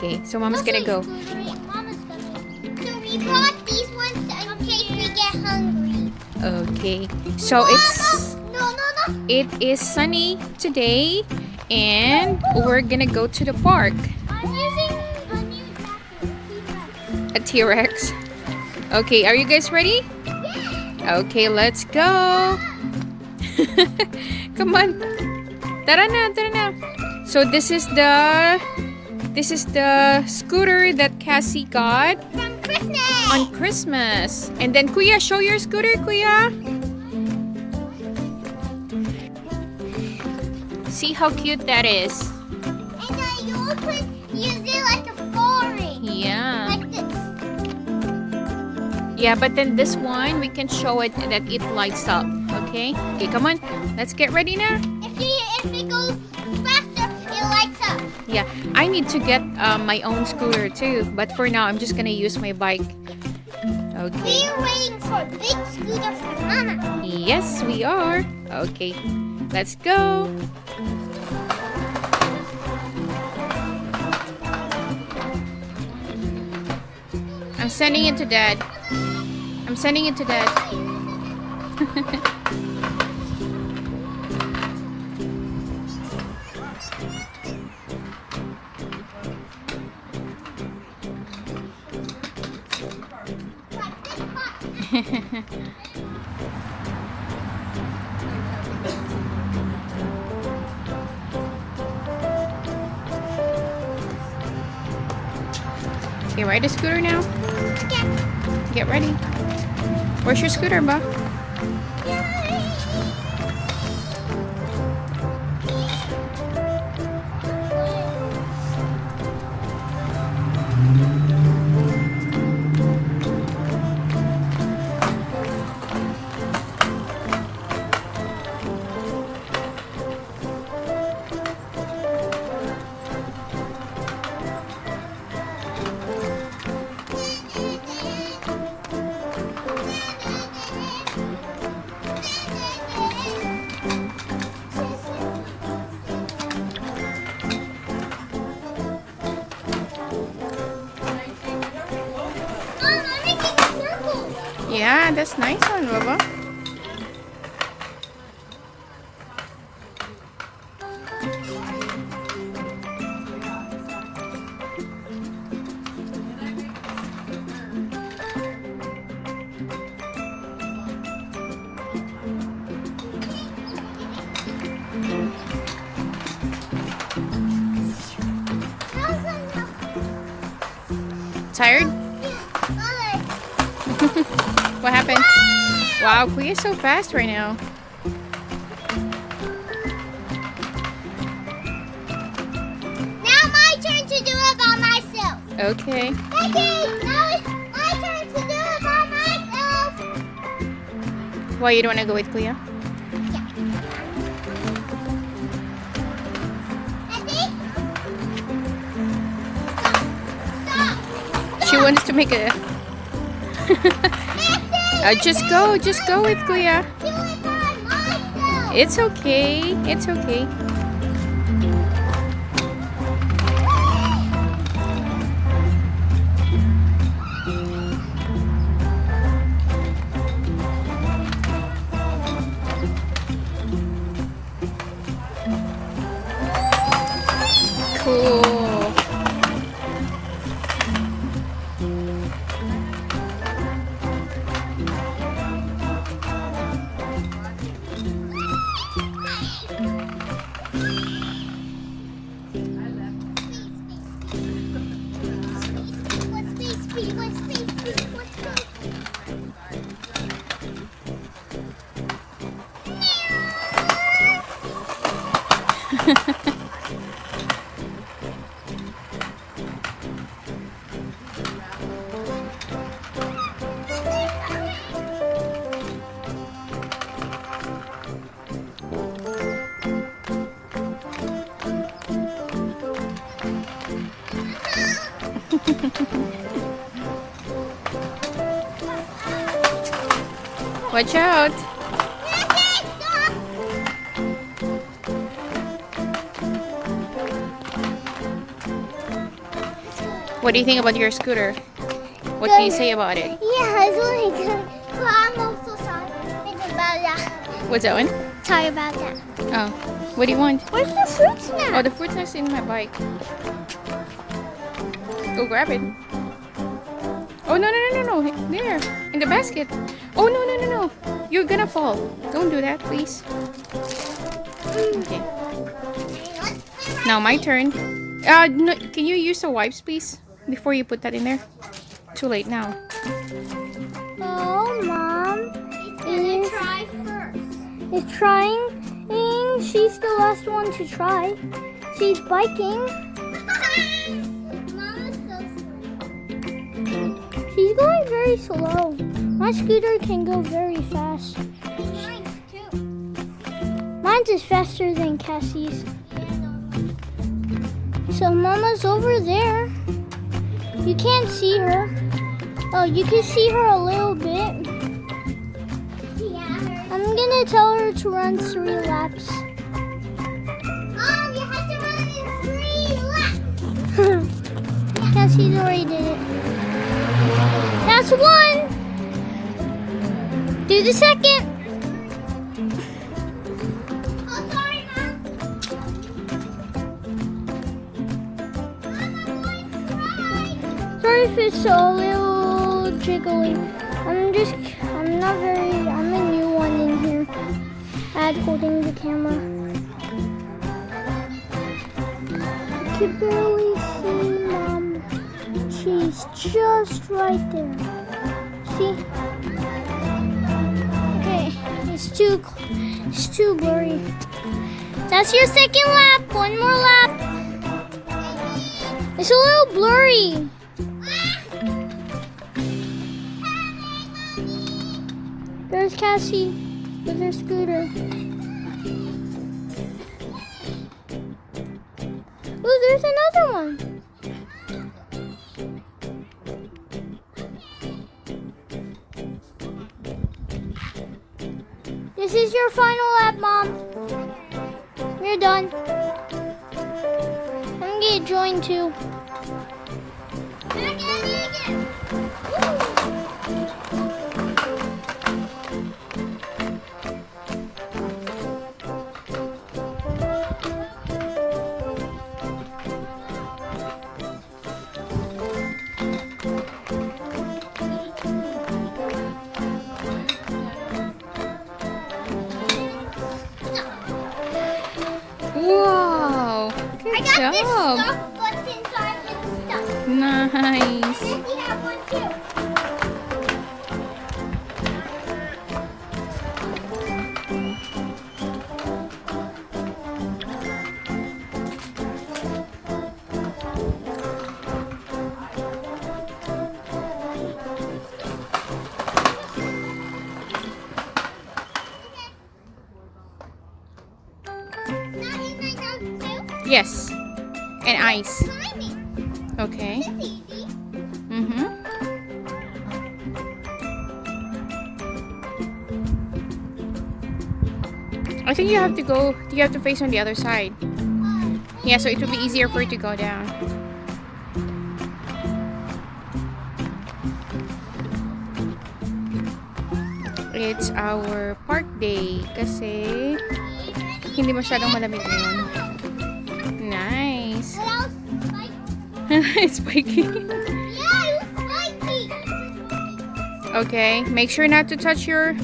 Okay, so Mama's gonna go. Mama's gonna. So we brought these ones in case we get hungry. Okay, so it is sunny today, and we're gonna go to the park. I'm using a new jacket. A T-Rex. Okay, are you guys ready? Yeah. Okay, let's go. Come on. Tara na, tara na. So this is the scooter that Cassie got From Christmas. on Christmas. And then Kuya, show your scooter, Kuya. See how cute that is. And you could use it like a foreign. Yeah. Like this. Yeah, but then this one, we can show it that it lights up. Okay? Okay, come on. Let's get ready now. If it goes faster, it lights up. Yeah, I need to get my own scooter too. But for now, I'm just gonna use my bike. Okay. We're waiting for a big scooter for Mama. Yes, we are. Okay, let's go. I'm sending it to Dad. I'm sending it to Dad. Okay, ride a scooter now. Get ready. Where's your scooter, Ba? Yeah, that's nice one, Baba. Tired? What happened? Wow, Kuya's so fast right now. Now my turn to do it by myself. Okay. Okay, now it's my turn to do it by myself. Why you don't want to go with Kuya? Stop. She wants to make a... just go with Kuya. Do it by myself. It's okay, it's okay. Cool. Watch out. What do you think about your scooter? What can you say about it? Yeah, it's really good. But I'm also sorry about that. What's that one? Sorry about that. Oh, what do you want? Where's the fruit snack? Oh, the fruit snack's in my bike. Go grab it. Oh, no. There, in the basket. Oh, no. You're gonna fall. Don't do that, please. Okay. Now my turn. No, can you use the wipes, please? Before you put that in there. Too late now. Oh, Mom. It's try first. It's trying. She's the last one to try. She's biking. Mama's so slow. She's going very slow. My scooter can go very fast. Mine's too. Mine's is faster than Cassey's. So Mama's over there. You can't see her. Oh, you can see her a little bit. Yeah. I'm gonna tell her to run 3 laps. Oh, you have to run in 3 laps. Cassey's already did it. That's 1. Do the second. Oh, sorry, Mom. Sorry if it's a little jiggly. I'm a new one in here. At holding the camera. I can barely see Mom. She's just right there. See? Okay, it's too blurry. That's your second lap. 1 more lap. It's a little blurry. There's Cassey with her scooter. Oh, there's another one. This is your final lap, Mom. You're done. I'm gonna get joined too. Wow, good job. Stop button so I can stop. Nice. And you have one too. Yes, and ice. Timing. Okay. It's easy. I think you have to go. You have to face on the other side. Yeah, so it will be easier for you to go down. It's our park day kasi hindi masyadong malamig ngayon. Nice. What else? Like, It's spiky. yeah, it was spiky. Okay, make sure not to touch your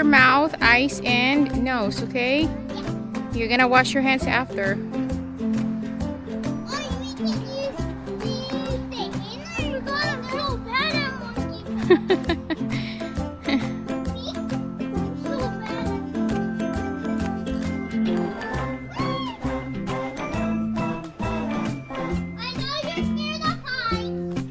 mouth, eyes, and nose, okay? You're gonna wash your hands after. Oh, we can use the inner. You got a little better monkey. So bad. I know you're scared of heights.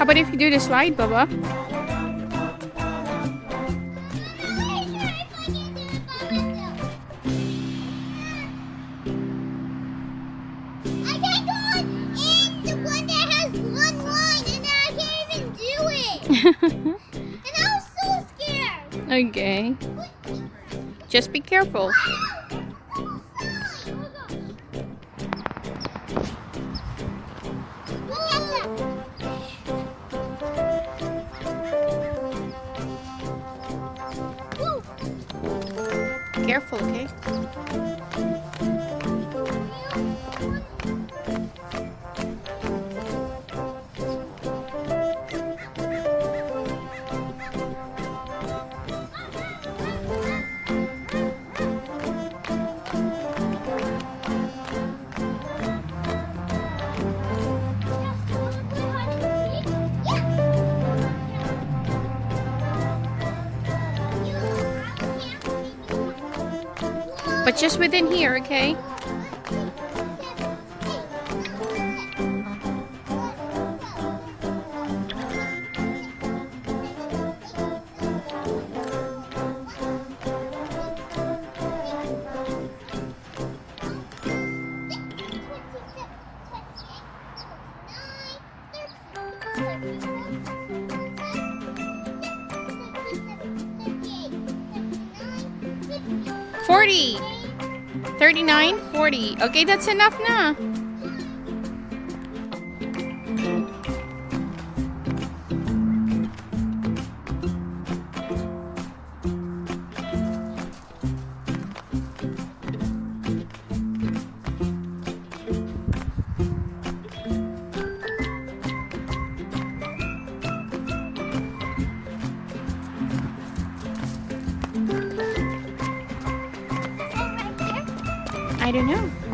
How about if you do the slide, Bubba? I can go in the one that And I was so scared. Okay. Just be careful. Careful, okay? But just within here, okay? $40. 39, 40. Okay, that's enough na. I don't know.